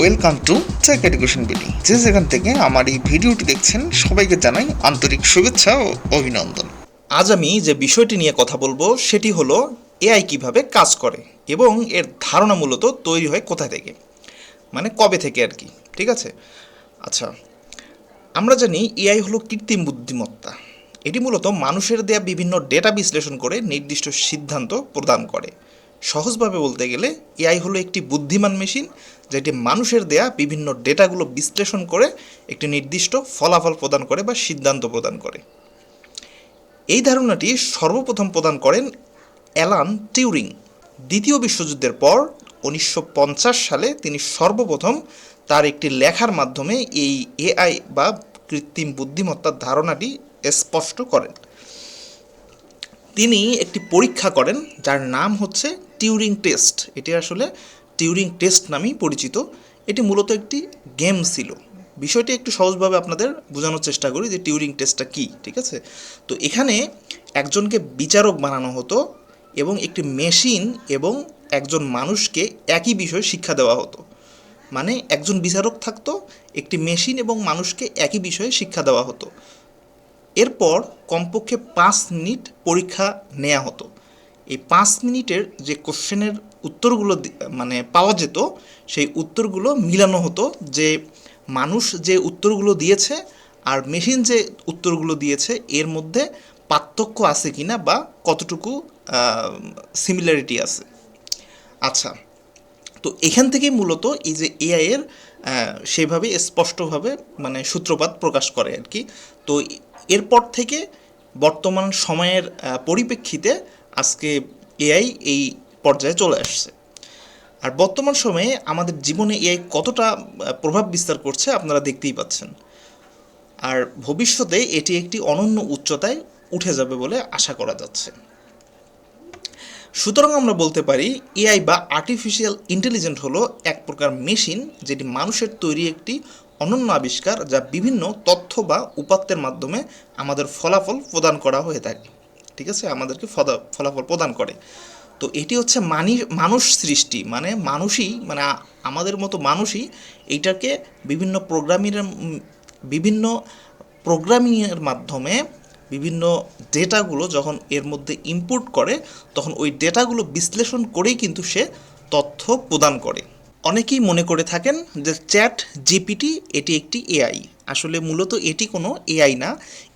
Welcome to take education BD. যে যেখান থেকে আমার এই ভিডিওটি দেখছেন সবাইকে জানাই আন্তরিক শুভেচ্ছা ও অভিনন্দন। আজ আমি যে বিষয়টি নিয়ে কথা বলবো সেটি হলো এআই কিভাবে কাজ করে এবং এর ধারণা মূলত তৈরি হয় কোথা থেকে, মানে কবে থেকে আর কি। ঠিক আছে, আচ্ছা, আমরা জানি এআই হলো কৃত্রিম বুদ্ধিমত্তা। এটি মূলত মানুষের দেয়া বিভিন্ন ডেটা বিশ্লেষণ করে নির্দিষ্ট সিদ্ধান্ত প্রদান করে। সহজভাবে বলতে গেলে এআই হলো একটি বুদ্ধিমান মেশিন যেটি মানুষের দেয়া বিভিন্ন ডেটাগুলো বিশ্লেষণ করে একটি নির্দিষ্ট ফলাফল প্রদান করে বা সিদ্ধান্ত প্রদান করে। এই ধারণাটি সর্বপ্রথম প্রদান করেন অ্যালান টিউরিং। দ্বিতীয় বিশ্বযুদ্ধের পর 1950 সালে তিনি সর্বপ্রথম তার একটি লেখার মাধ্যমে এই এআই বা কৃত্রিম বুদ্ধিমত্তার ধারণাটি স্পষ্ট করেন। তিনি একটি পরীক্ষা করেন যার নাম হচ্ছে টিউরিং টেস্ট। এটি আসলে টিউরিং টেস্ট নামেই পরিচিত। এটি মূলত একটি গেম ছিল। বিষয়টি একটু সহজভাবে আপনাদের বোঝানোর চেষ্টা করি যে টিউরিং টেস্টটা কী। ঠিক আছে, তো এখানে একজনকে বিচারক বানানো হতো এবং একটি মেশিন এবং একজন মানুষকে একই বিষয়ে শিক্ষা দেওয়া হতো। মানে একজন বিচারক থাকতো, একটি মেশিন এবং মানুষকে একই বিষয়ে শিক্ষা দেওয়া হতো। এরপর কমপক্ষে 5 মিনিট পরীক্ষা নেওয়া হতো। এই 5 মিনিটের যে কোশ্চেনের উত্তরগুলো মানে পাওয়া যেত, সেই উত্তরগুলো মিলানো হতো যে মানুষ যে উত্তরগুলো দিয়েছে আর মেশিন যে উত্তরগুলো দিয়েছে এর মধ্যে পার্থক্য আছে কি না বা কতটুকু সিমিলারিটি আছে। আচ্ছা, তো এখান থেকেই মূলত এই যে এআইয়ের সেভাবে স্পষ্টভাবে মানে সূত্রপাত প্রকাশ করে আর কি। তো এরপর থেকে বর্তমান সময়ের পরিপ্রেক্ষিতে আজকে এআই এই পর্যায়ে চলে আসছে। আর বর্তমান সময়ে আমাদের জীবনে এআই কতটা প্রভাব বিস্তার করছে আপনারা দেখতেই পাচ্ছেন। আর ভবিষ্যতে এটি একটি অনন্য উচ্চতায় উঠে যাবে বলে আশা করা যাচ্ছে। সুতরাং আমরা বলতে পারি এআই বা আর্টিফিশিয়াল ইন্টেলিজেন্ট হলো এক প্রকার মেশিন যেটি মানুষের তৈরি একটি অনন্য আবিষ্কার, যা বিভিন্ন তথ্য বা উপাত্তের মাধ্যমে আমাদের ফলাফল প্রদান করা হয়ে থাকে। ঠিক আছে, আমাদেরকে ফলাফল প্রদান করে। তো এটি হচ্ছে মানুষ সৃষ্টি, মানে মানুষই, মানে আমাদের মতো মানুষই এইটাকে বিভিন্ন প্রোগ্রামিংয়ের মাধ্যমে বিভিন্ন ডেটাগুলো যখন এর মধ্যে ইনপুট করে তখন ওই ডেটাগুলো বিশ্লেষণ করেই কিন্তু সে তথ্য প্রদান করে। অনেকেই মনে করে থাকেন যে চ্যাট জিপিটি এটি একটি এআই। আসলে মূলত এটি কোনো এআই না,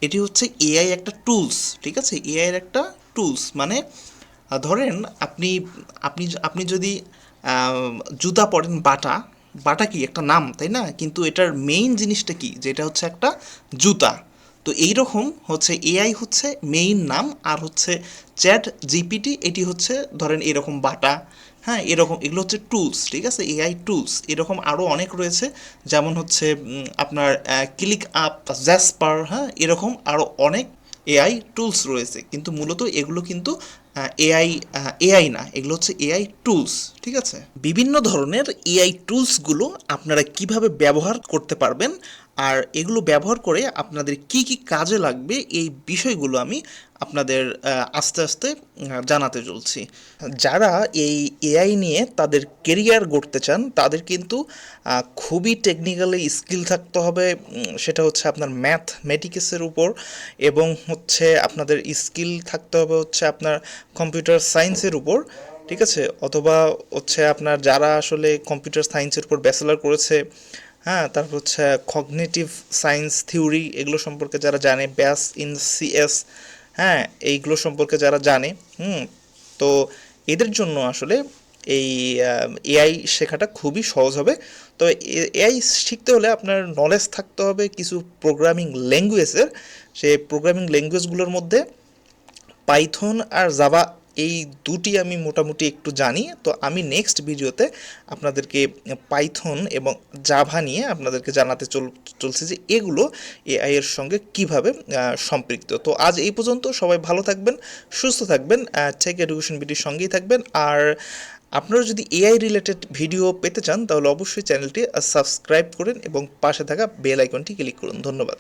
এটি হচ্ছে এআই একটা টুলস। ঠিক আছে, এআইয়ের একটা টুলস। মানে ধরেন আপনি আপনি আপনি যদি জুতা পরেন, বাটা, বাটা কি একটা নাম, তাই না? কিন্তু এটার মেইন জিনিসটা কি, যেটা হচ্ছে একটা জুতা। তো এই রকম হচ্ছে এআই হচ্ছে মেইন নাম, আর হচ্ছে চ্যাট জিপিটি এটি হচ্ছে ধরেন এরকম বাটা। হ্যাঁ, এরকম এগুলো হচ্ছে টুলস। ঠিক আছে, এআই টুলস। এরকম আরও অনেক রয়েছে, যেমন হচ্ছে আপনার ক্লিক আপ, জ্যাসপার, হ্যাঁ, এরকম আরও অনেক এআই টুলস রয়েছে। কিন্তু মূলত এগুলো কিন্তু এআই এআই না, এগুলো হচ্ছে এআই টুলস। ঠিক আছে, বিভিন্ন ধরনের এআই টুলসগুলো আপনারা কিভাবে ব্যবহার করতে পারবেন আর এগুলো ব্যবহার করে আপনাদের কি কি কাজে লাগবে এই বিষয়গুলো আমি আপনাদের আস্তে আস্তে জানাতে চলছি। যারা এই এআই নিয়ে তাদের কেরিয়ার গড়তে চান তাদের কিন্তু খুবই টেকনিক্যালি স্কিল থাকতে হবে। সেটা হচ্ছে আপনার ম্যাথমেটিক্সের উপর, এবং হচ্ছে আপনাদের স্কিল থাকতে হবে হচ্ছে আপনার কম্পিউটার সায়েন্সের উপর। ঠিক আছে, অথবা হচ্ছে আপনার যারা আসলে কম্পিউটার সায়েন্সের উপর ব্যাচেলার করেছে, হ্যাঁ, তারপর হচ্ছে কগনিটিভ সায়েন্স থিওরি এগুলো সম্পর্কে যারা জানে, ব্যাস ইন সিএস, হ্যাঁ, এইগুলো সম্পর্কে যারা জানে, তো এদের জন্য আসলে এই এআই শেখাটা খুবই সহজ হবে। তো এআই শিখতে হলে আপনার নলেজ থাকতে হবে কিছু প্রোগ্রামিং ল্যাঙ্গুয়েজের। সেই প্রোগ্রামিং ল্যাঙ্গুয়েজগুলোর মধ্যে পাইথন আর জাভা, এই দুটি আমি মোটামুটি একটু জানি। তো আমি নেক্সট ভিডিওতে আপনাদেরকে পাইথন এবং জাভা নিয়ে আপনাদেরকে জানাতে চলছে যে এগুলো এআই এর সঙ্গে কিভাবে সম্পৃক্ত। তো আজ এই পর্যন্ত। সবাই ভালো থাকবেন, সুস্থ থাকবেন, টেক এডুকেশন ভিডিওর সঙ্গেই থাকবেন। আর আপনারা যদি এআই রিলেটেড ভিডিও পেতে চান তাহলে অবশ্যই চ্যানেলটি সাবস্ক্রাইব করুন এবং পাশে থাকা বেল আইকনটি ক্লিক করুন। ধন্যবাদ।